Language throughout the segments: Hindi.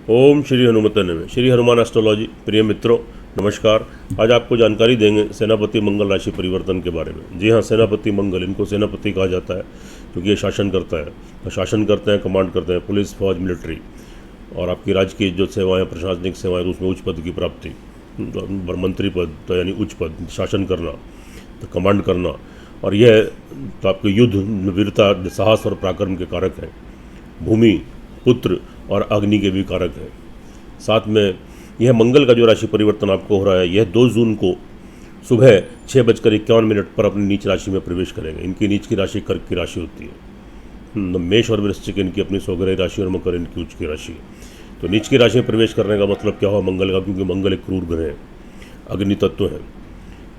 ओम श्री हनुमते नमः। श्री हनुमान एस्ट्रोलॉजी प्रिय मित्रों, नमस्कार। आज आपको जानकारी देंगे सेनापति मंगल राशि परिवर्तन के बारे में। जी हाँ, सेनापति मंगल, इनको सेनापति कहा जाता है क्योंकि ये शासन करता है। तो शासन करते हैं, कमांड करते हैं, पुलिस, फौज, मिलिट्री और आपकी राज्य की जो सेवाएँ, प्रशासनिक सेवाएँ, तो उसमें उच्च पद की प्राप्ति, मंत्री पद तो यानी उच्च पद, शासन करना, तो कमांड करना। और यह तो आपके युद्ध, वीरता, साहस और पराक्रम के कारक हैं। भूमि, पुत्र और अग्नि के भी कारक है। साथ में यह मंगल का जो राशि परिवर्तन आपको हो रहा है, यह 2 जून को सुबह 6:51 पर अपनी नीच राशि में प्रवेश करेंगे। इनकी नीच की राशि कर्क की राशि होती है। मेष और वृश्चिक इनकी अपनी स्वग्रह राशि और मकर इनकी उच्च की राशि है। तो नीच की राशि में प्रवेश करने का मतलब क्या हुआ मंगल का, क्योंकि मंगल एक क्रूर ग्रह है, अग्नि तत्व है।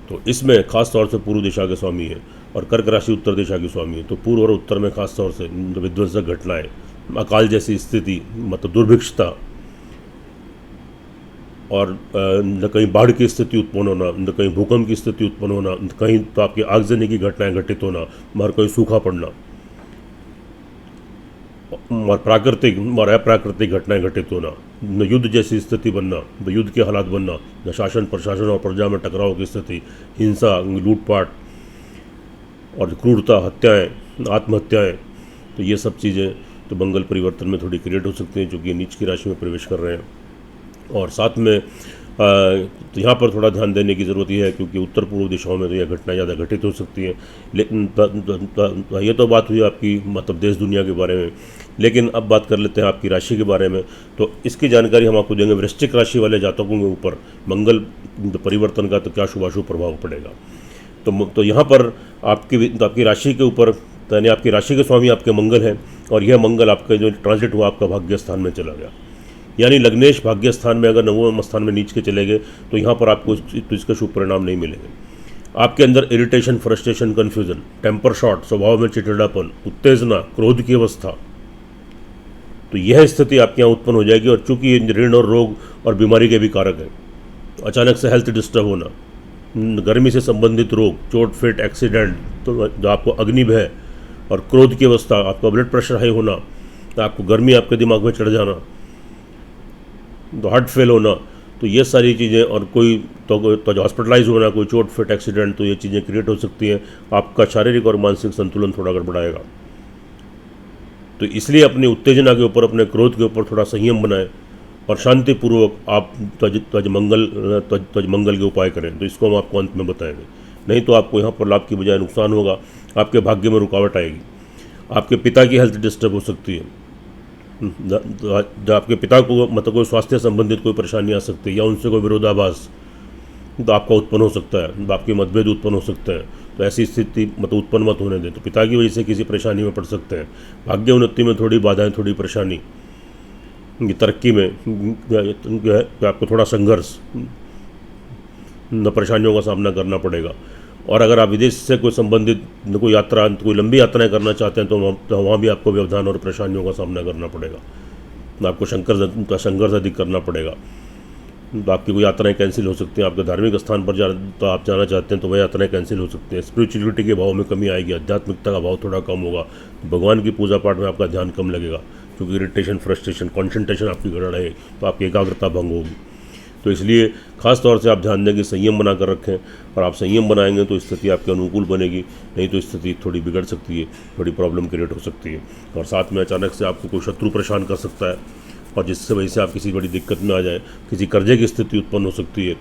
तो इसमें खास तौर से पूर्व दिशा के स्वामी है और कर्क राशि उत्तर दिशा की स्वामी है। तो पूर्व और उत्तर में खास तौर से विध्वंसक घटनाएं, अकाल जैसी स्थिति, मतलब दुर्भिक्षता और न कहीं बाढ़ की स्थिति उत्पन्न होना, न कहीं भूकंप की स्थिति उत्पन्न होना, कहीं तो आपकी आगजनी की घटनाएं घटित होना, और कहीं सूखा पड़ना और प्राकृतिक और अप्राकृतिक घटनाएं घटित होना, न युद्ध जैसी स्थिति बनना, न युद्ध के हालात बनना, न शासन प्रशासन और प्रजा में टकराव की स्थिति, हिंसा, लूटपाट और क्रूरता, हत्याएं, आत्महत्याएं। तो ये सब चीज़ें तो मंगल परिवर्तन में थोड़ी क्रिएट हो सकती हैं, क्योंकि नीच की राशि में प्रवेश कर रहे हैं। और साथ में तो यहाँ पर थोड़ा ध्यान देने की ज़रूरत यह है, क्योंकि उत्तर पूर्व दिशाओं में तो यह घटनाएं ज़्यादा घटित हो सकती हैं। लेकिन ये तो बात हुई आपकी मतलब देश दुनिया के बारे में। लेकिन अब बात कर लेते हैं आपकी राशि के बारे में। तो इसकी जानकारी हम आपको देंगे वृश्चिक राशि वाले जातकों के ऊपर मंगल परिवर्तन का तो क्या शुभाशुभ प्रभाव पड़ेगा। तो यहाँ पर आपकी राशि के ऊपर, यानी आपकी राशि के स्वामी आपके मंगल हैं, और यह मंगल आपका जो ट्रांजिट हुआ आपका भाग्य स्थान में चला गया। यानी लग्नेश भाग्य स्थान में अगर 9वें स्थान में नीच के चले गए तो यहाँ पर आपको तो इसका शुभ परिणाम नहीं मिलेंगे। आपके अंदर irritation, frustration, confusion, temper short, स्वभाव में चिड़चिड़ापन, उत्तेजना, क्रोध की अवस्था, तो यह स्थिति आपके यहाँ उत्पन्न हो जाएगी। और चूंकि ऋण और रोग और बीमारी के भी कारक हैं, अचानक से हेल्थ डिस्टर्ब होना, गर्मी से संबंधित रोग, चोट फिट, एक्सीडेंट, तो जो आपको अग्नि भय और क्रोध की अवस्था, आपका ब्लड प्रेशर हाई होना, तो आपको गर्मी आपके दिमाग में चढ़ जाना, तो हार्ट फेल होना, तो ये सारी चीज़ें, और कोई तो हॉस्पिटलाइज होना, कोई चोट फिट एक्सीडेंट, तो ये चीज़ें क्रिएट हो सकती हैं। आपका शारीरिक और मानसिक संतुलन थोड़ा गड़बड़ाएगा। तो इसलिए अपनी उत्तेजना के ऊपर, अपने क्रोध के ऊपर थोड़ा संयम बनाएं और शांतिपूर्वक आप तज मंगल के उपाय करें। तो इसको हम आपको अंत में बताएंगे। नहीं तो आपको यहाँ पर लाभ की बजाय नुकसान होगा, आपके भाग्य में रुकावट आएगी, आपके पिता की हेल्थ डिस्टर्ब हो सकती है, आपके पिता को मतलब कोई स्वास्थ्य संबंधित कोई परेशानी आ सकती है, या उनसे कोई विरोधाभास तो आपका उत्पन्न हो सकता है, तो आपके मतभेद उत्पन्न हो सकते हैं। तो ऐसी स्थिति मतलब उत्पन्न मत होने दें। तो पिता की वजह से किसी परेशानी में पड़ सकते हैं। भाग्य उन्नति में थोड़ी बाधाएं, थोड़ी परेशानी, तरक्की में आपको थोड़ा संघर्ष, परेशानियों का सामना करना पड़ेगा। और अगर आप विदेश से कोई संबंधित कोई यात्रा, कोई लंबी यात्राएं करना चाहते हैं तो वहाँ भी आपको व्यवधान और परेशानियों का सामना करना पड़ेगा। आपको संघर्ष अधिक करना पड़ेगा। तो आपकी कोई यात्राएं कैंसिल हो सकती हैं। आपके धार्मिक स्थान पर तो आप जाना चाहते हैं तो वह यात्राएं कैंसिल हो सकती हैं। स्पिरिचुअलिटी के भाव में कमी आएगी, आध्यात्मिकता का भाव थोड़ा कम होगा, भगवान की पूजा पाठ में आपका ध्यान कम लगेगा, क्योंकि इरिटेशन, फ्रस्ट्रेशन, कॉन्सेंट्रेशन आपकी गड़बड़ है, तो आपकी एकाग्रता भंग होगी। तो इसलिए खास तौर से आप ध्यान दें कि संयम बना कर रखें, और आप संयम बनाएंगे तो स्थिति आपके अनुकूल बनेगी। नहीं तो स्थिति थोड़ी बिगड़ सकती है, थोड़ी प्रॉब्लम क्रिएट हो सकती है। और साथ में अचानक से आपको कोई शत्रु परेशान कर सकता है, और जिससे वजह से आप किसी बड़ी दिक्कत में आ जाए, किसी कर्जे की स्थिति उत्पन्न हो सकती है,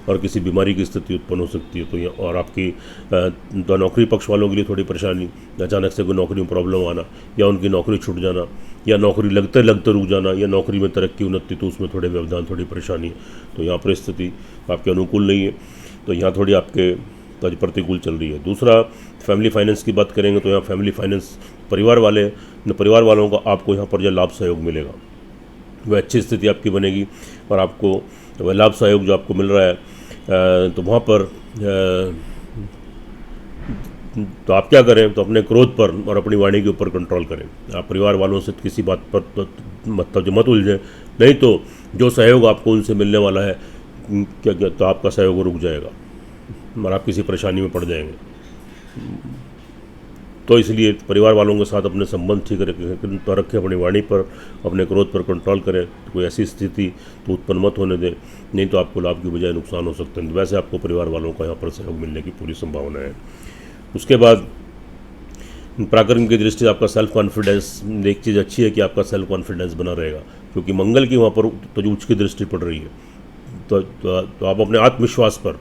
और किसी बीमारी की स्थिति उत्पन्न हो सकती है। तो ये और आपकी तो नौकरी पक्ष वालों के लिए थोड़ी परेशानी, अचानक से कोई नौकरी में प्रॉब्लम आना, या उनकी नौकरी छूट जाना, या नौकरी लगते लगते रुक जाना, या नौकरी में तरक्की उन्नति, तो उसमें थोड़े व्यवधान, थोड़ी परेशानी। तो यहाँ पर स्थिति आपके अनुकूल नहीं है। तो यहाँ थोड़ी आपके प्रतिकूल चल रही है। दूसरा, फैमिली फाइनेंस की बात करेंगे तो यहाँ फैमिली फाइनेंस, परिवार वालों का आपको यहाँ पर जो लाभ सहयोग मिलेगा वह अच्छी स्थिति आपकी बनेगी। और आपको वह लाभ सहयोग जो आपको मिल रहा है, तो वहाँ पर तो आप क्या करें, तो अपने क्रोध पर और अपनी वाणी के ऊपर कंट्रोल करें। आप परिवार वालों से किसी बात पर मतलब जो मत उलझें। नहीं तो जो सहयोग आपको उनसे मिलने वाला है क्या तो आपका सहयोग रुक जाएगा और आप किसी परेशानी में पड़ जाएंगे। तो इसलिए परिवार वालों के साथ अपने संबंध ठीक रखें, अपनी वाणी पर, अपने क्रोध पर कंट्रोल करें। तो कोई ऐसी स्थिति तो उत्पन्न मत होने दें, नहीं तो आपको लाभ की बजाय नुकसान हो सकते हैं। वैसे आपको परिवार वालों का यहाँ पर सहयोग मिलने की पूरी संभावना है। उसके बाद पराक्रम की दृष्टि से आपका सेल्फ कॉन्फिडेंस, एक चीज़ अच्छी है कि आपका सेल्फ कॉन्फिडेंस बना रहेगा, क्योंकि मंगल की वहाँ पर तो जो उच्च की दृष्टि पड़ रही है। तो आप अपने आत्मविश्वास पर,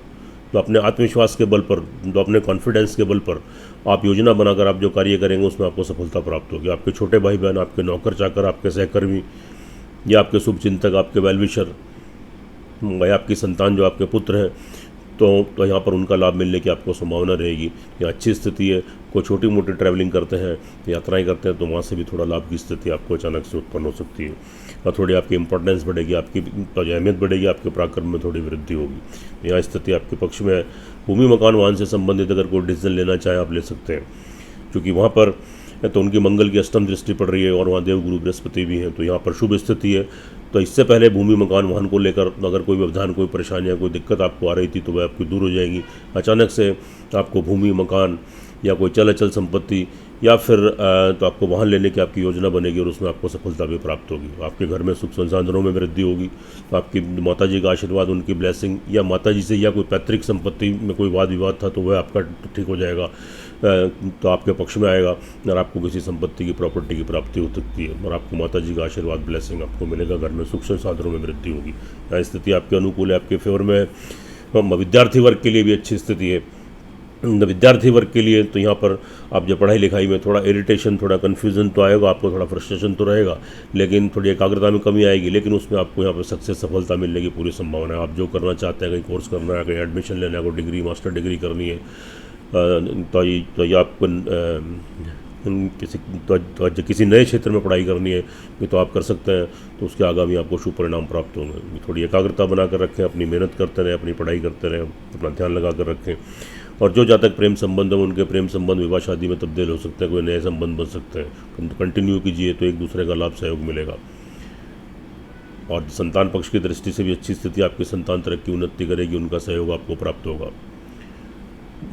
तो अपने आत्मविश्वास के बल पर, तो अपने कॉन्फिडेंस के बल पर आप योजना बनाकर आप जो कार्य करेंगे उसमें आपको सफलता प्राप्त होगी। आपके छोटे भाई बहन, आपके नौकर चाकर, आपके सहकर्मी या आपके शुभचिंतक, आपके वेलविशर या आपकी संतान जो आपके पुत्र हैं, तो यहाँ पर उनका लाभ मिलने की आपको संभावना रहेगी। यहाँ अच्छी स्थिति है। कोई छोटी मोटी ट्रैवलिंग करते हैं, यात्राएं करते हैं, तो वहाँ से भी थोड़ा लाभ की स्थिति आपको अचानक से उत्पन्न हो सकती है और थोड़ी आपकी इंपॉर्टेंस बढ़ेगी, आपकी अहमियत बढ़ेगी, आपके पराक्रम में थोड़ी वृद्धि होगी। यहाँ स्थिति आपके पक्ष में है। भूमि मकान वाहन से संबंधित अगर कोई डिसीजन लेना चाहे आप ले सकते हैं, क्योंकि वहाँ पर तो उनकी मंगल की अष्टम दृष्टि पड़ रही है और वहाँ देव गुरु बृहस्पति भी हैं, तो यहाँ पर शुभ स्थिति है। तो इससे पहले भूमि मकान वाहन को लेकर अगर कोई व्यवधान, कोई परेशानी या कोई दिक्कत आपको आ रही थी तो वह आपकी दूर हो जाएगी। अचानक से आपको भूमि मकान या कोई चल अचल संपत्ति या फिर तो आपको वाहन लेने की आपकी योजना बनेगी और उसमें आपको सफलता भी प्राप्त होगी। आपके घर में सुख संसाधनों में वृद्धि होगी। तो आपकी माता जी का आशीर्वाद, उनकी ब्लेसिंग, या माता जी से या कोई पैतृक संपत्ति में कोई वाद विवाद था तो वह आपका ठीक हो जाएगा, तो आपके पक्ष में आएगा और आपको किसी संपत्ति की, प्रॉपर्टी की प्राप्ति हो सकती है और आपको माता जी का आशीर्वाद, ब्लेसिंग आपको मिलेगा। घर में सुख संसाधनों में वृद्धि होगी। यहाँ स्थिति आपके अनुकूल है, आपके फेवर में है। विद्यार्थी वर्ग के लिए भी अच्छी स्थिति है। विद्यार्थी वर्ग के लिए तो यहाँ पर आप जो पढ़ाई लिखाई में थोड़ा इरिटेशन, थोड़ा कन्फ्यूज़न तो आएगा, आपको थोड़ा फ्रस्ट्रेशन तो रहेगा, लेकिन थोड़ी एकाग्रता में कमी आएगी, लेकिन उसमें आपको यहाँ पर सक्सेस, सफलता मिलने की पूरी संभावना है। आप जो करना चाहते हैं, कहीं कोर्स करना है, कहीं एडमिशन लेना है, कोई डिग्री, मास्टर डिग्री करनी है, तो ये आपको किसी नए क्षेत्र में पढ़ाई करनी है तो आप कर सकते हैं। तो उसके आगामी आपको शुभ परिणाम प्राप्त होंगे। थोड़ी एकाग्रता बनाकर रखें, अपनी मेहनत करते रहें, अपनी पढ़ाई करते रहें, अपना ध्यान लगा कर रखें। और जो जातक प्रेम संबंध है उनके प्रेम संबंध विवाह शादी में तब्दील हो सकते हैं, कोई नए संबंध बन सकते हैं। कंटिन्यू कीजिए तो एक दूसरे का लाभ सहयोग मिलेगा। और संतान पक्ष की दृष्टि से भी अच्छी स्थिति, आपकी संतान तरक्की उन्नति करेगी, उनका सहयोग आपको प्राप्त होगा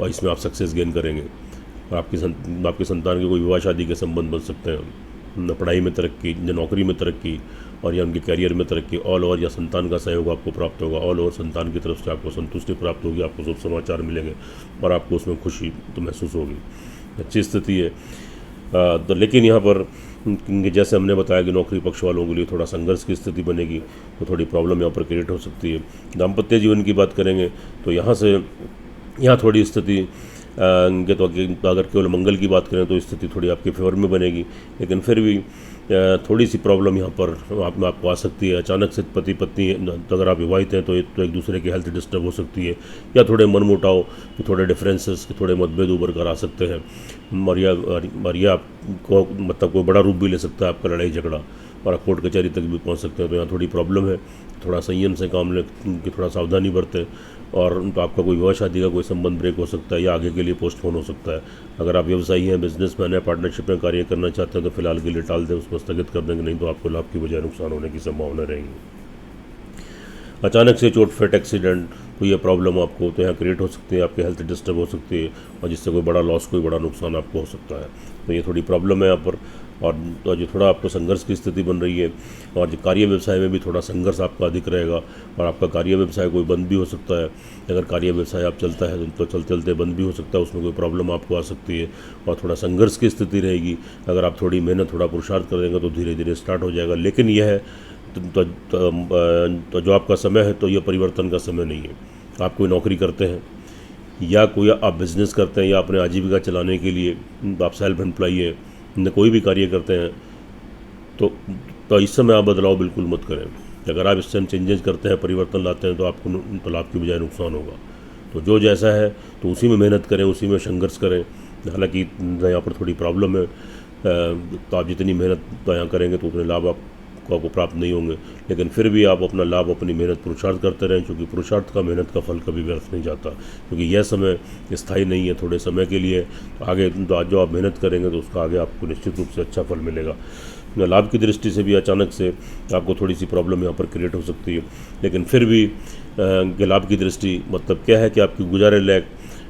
और इसमें आप सक्सेस गेन करेंगे। और आपकी संतान के कोई विवाह शादी के संबंध बन सकते हैं, पढ़ाई में तरक्की, या नौकरी में तरक्की और या उनके करियर में तरक्की, ऑल ओवर या संतान का सहयोग आपको प्राप्त होगा। ऑल ओवर संतान की तरफ से आपको संतुष्टि प्राप्त होगी, आपको शुभ समाचार मिलेंगे और आपको उसमें खुशी तो महसूस होगी। अच्छी स्थिति है। तो लेकिन यहाँ पर जैसे हमने बताया कि नौकरी पक्ष वालों के लिए थोड़ा संघर्ष की स्थिति बनेगी, तो थोड़ी प्रॉब्लम यहाँ पर क्रिएट हो सकती है। दाम्पत्य जीवन की बात करेंगे तो यहाँ थोड़ी स्थिति तो अगर केवल मंगल की बात करें तो स्थिति थोड़ी आपके फेवर में बनेगी, लेकिन फिर भी थोड़ी सी प्रॉब्लम यहाँ पर आपको आ सकती है। अचानक से पति पत्नी, अगर आप विवाहित हैं तो एक दूसरे की हेल्थ डिस्टर्ब हो सकती है, या थोड़े मनमुटाव, थोड़े डिफरेंसेस, थोड़े मतभेद उभर कर आ सकते हैं। और यह आपको मतलब कोई बड़ा रूप भी ले सकता है आपका, लड़ाई झगड़ा, और आप कोर्ट कचहरी तक भी पहुँच सकते हैं। तो यहाँ थोड़ी प्रॉब्लम है, थोड़ा संयम से काम लें, थोड़ा सावधानी बरतें। और तो आपका कोई विवाह शादी का कोई संबंध ब्रेक हो सकता है या आगे के लिए पोस्टपोन हो सकता है। अगर आप व्यवसायी हैं, बिजनेसमैन हैं, पार्टनरशिप में कार्य करना चाहते हैं तो फिलहाल के लिए टाल दें, उसको स्थगित कर देंगे, नहीं तो आपको लाभ की बजाय नुकसान होने की संभावना रहेगी। अचानक से चोट, फेट, एक्सीडेंट, कोई ये प्रॉब्लम आपको तो यहाँ क्रिएट हो सकती है, आपकी हेल्थ डिस्टर्ब हो सकती है और जिससे कोई बड़ा लॉस, कोई बड़ा नुकसान आपको हो सकता है। तो ये थोड़ी प्रॉब्लम है यहाँ पर। और जो थोड़ा आपको संघर्ष की स्थिति बन रही है, और जो कार्य व्यवसाय में भी थोड़ा संघर्ष आपका अधिक रहेगा और आपका कार्य व्यवसाय कोई बंद भी हो सकता है। अगर कार्य व्यवसाय आप चलता है तो चलते चलते बंद भी हो सकता है, उसमें कोई प्रॉब्लम आपको आ सकती है और थोड़ा संघर्ष की स्थिति रहेगी। अगर आप थोड़ी मेहनत, थोड़ा पुरुषार्थ करेंगे तो धीरे धीरे स्टार्ट हो जाएगा। लेकिन यह है तो जो आपका समय है तो यह परिवर्तन का समय नहीं है। आप कोई नौकरी करते हैं या कोई आप बिज़नेस करते हैं या अपने आजीविका चलाने के लिए आप सेल्फ एम्प्लॉई है, कोई भी कार्य करते हैं तो इस समय आप बदलाव बिल्कुल मत करें। अगर आप इस समय चेंजेस करते हैं, परिवर्तन लाते हैं तो आपको तो लाभ की बजाय नुकसान होगा। तो जो जैसा है तो उसी में मेहनत करें, उसी में संघर्ष करें। हालांकि यहाँ पर थोड़ी प्रॉब्लम है, तो आप जितनी मेहनत यहाँ करेंगे तो उतने लाभ आपको प्राप्त नहीं होंगे, लेकिन फिर भी आप अपना लाभ, अपनी मेहनत, पुरुषार्थ करते रहें, क्योंकि पुरुषार्थ का, मेहनत का फल कभी व्यर्थ नहीं जाता, क्योंकि यह समय स्थायी नहीं है, थोड़े समय के लिए। आगे तो आज जो आप मेहनत करेंगे तो उसका आगे आपको निश्चित रूप से अच्छा फल मिलेगा। लाभ की दृष्टि से भी अचानक से आपको थोड़ी सी प्रॉब्लम यहाँ पर क्रिएट हो सकती है, लेकिन फिर भी लाभ की दृष्टि मतलब क्या है कि आपकी गुजारे लायक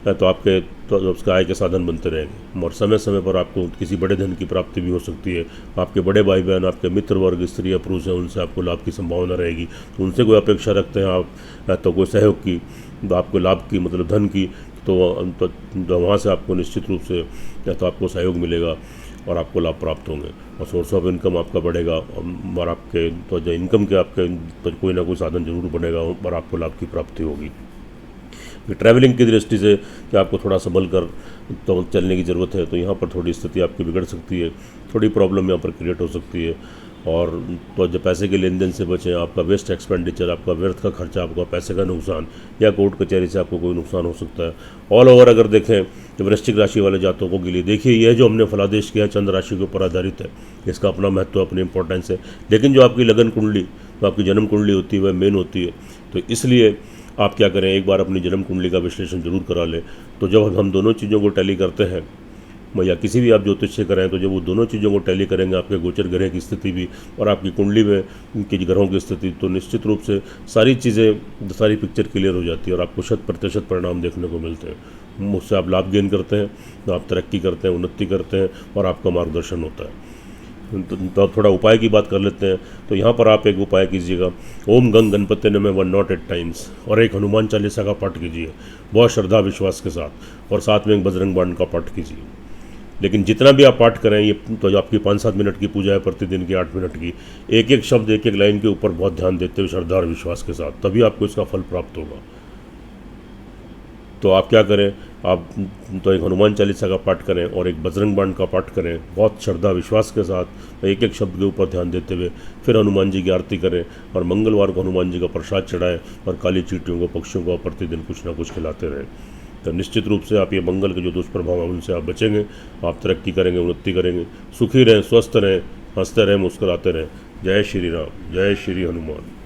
तो आपके तो उसके आय के साधन बनते रहेंगे और समय समय पर आपको किसी बड़े धन की प्राप्ति भी हो सकती है। आपके बड़े भाई बहन, आपके मित्र वर्ग, स्त्री या पुरुष हैं, उनसे आपको लाभ की संभावना रहेगी। तो उनसे कोई अपेक्षा रखते हैं आप तो कोई सहयोग की, तो आपको लाभ की मतलब धन की, तो वहाँ से आपको निश्चित रूप से या तो आपको सहयोग मिलेगा और आपको लाभ प्राप्त होंगे और सोर्स ऑफ इनकम आपका बढ़ेगा और आपके तो जो इनकम के आपके तो कोई ना कोई साधन जरूर बनेगा और आपको लाभ की प्राप्ति होगी। ट्रैवलिंग की दृष्टि से कि आपको थोड़ा संभल कर तो चलने की ज़रूरत है, तो यहाँ पर थोड़ी स्थिति आपकी बिगड़ सकती है, थोड़ी प्रॉब्लम यहाँ पर क्रिएट हो सकती है। और तो जब पैसे के लेन देन से बचें, आपका वेस्ट एक्सपेंडिचर, आपका व्यर्थ का खर्चा, आपका पैसे का नुकसान या कोर्ट कचहरी से आपको कोई नुकसान हो सकता है। ऑल ओवर अगर देखें तो वृश्चिक राशि वाले जातकों के लिए देखिए, यह जो हमने फलादेश किया चंद्र राशि के ऊपर आधारित है, इसका अपना महत्व, अपनी इंपॉर्टेंस है। लेकिन जो आपकी लगन कुंडली, तो आपकी जन्म कुंडली होती है, वह मेन होती है। तो इसलिए आप क्या करें, एक बार अपनी जन्म कुंडली का विश्लेषण जरूर करा लें। तो जब हम दोनों चीज़ों को टैली करते हैं, या किसी भी आप ज्योतिष से करें, तो जब वो दोनों चीज़ों को टैली करेंगे, आपके गोचर ग्रह की स्थिति भी और आपकी कुंडली में की ग्रहों की स्थिति, तो निश्चित रूप से सारी चीज़ें, सारी पिक्चर क्लियर हो जाती है और आपको 100% परिणाम देखने को मिलते हैं। मुझसे आप लाभ गेन करते हैं, तो आप तरक्की करते हैं, उन्नति करते हैं और आपका मार्गदर्शन होता है। तो अब थोड़ा उपाय की बात कर लेते हैं। तो यहाँ पर आप एक उपाय कीजिएगा, ओम गंग गणपति नमः 108 टाइम्स और एक हनुमान चालीसा का पाठ कीजिए बहुत श्रद्धा विश्वास के साथ, और साथ में एक बजरंग बाण का पाठ कीजिए। लेकिन जितना भी आप पाठ करें, ये तो जो आपकी 5-7 मिनट की पूजा है, प्रतिदिन की 8 मिनट की, एक एक शब्द, एक एक लाइन के ऊपर बहुत ध्यान देते हुए श्रद्धा और विश्वास के साथ, तभी आपको इसका फल प्राप्त होगा। तो आप क्या करें, आप तो एक हनुमान चालीसा का पाठ करें और एक बजरंग बाण का पाठ करें बहुत श्रद्धा विश्वास के साथ, एक एक शब्द के ऊपर ध्यान देते हुए। फिर हनुमान जी की आरती करें और मंगलवार को हनुमान जी का प्रसाद चढ़ाएं और काली चींटियों को, पक्षियों को प्रतिदिन कुछ ना कुछ खिलाते रहें। तो निश्चित रूप से आप ये मंगल के जो दुष्प्रभाव हैं उनसे आप बचेंगे, आप तरक्की करेंगे, उन्नति करेंगे, सुखी रहें, स्वस्थ रहें, हंसते रहें, मुस्कुराते रहें। जय श्री राम, जय श्री हनुमान।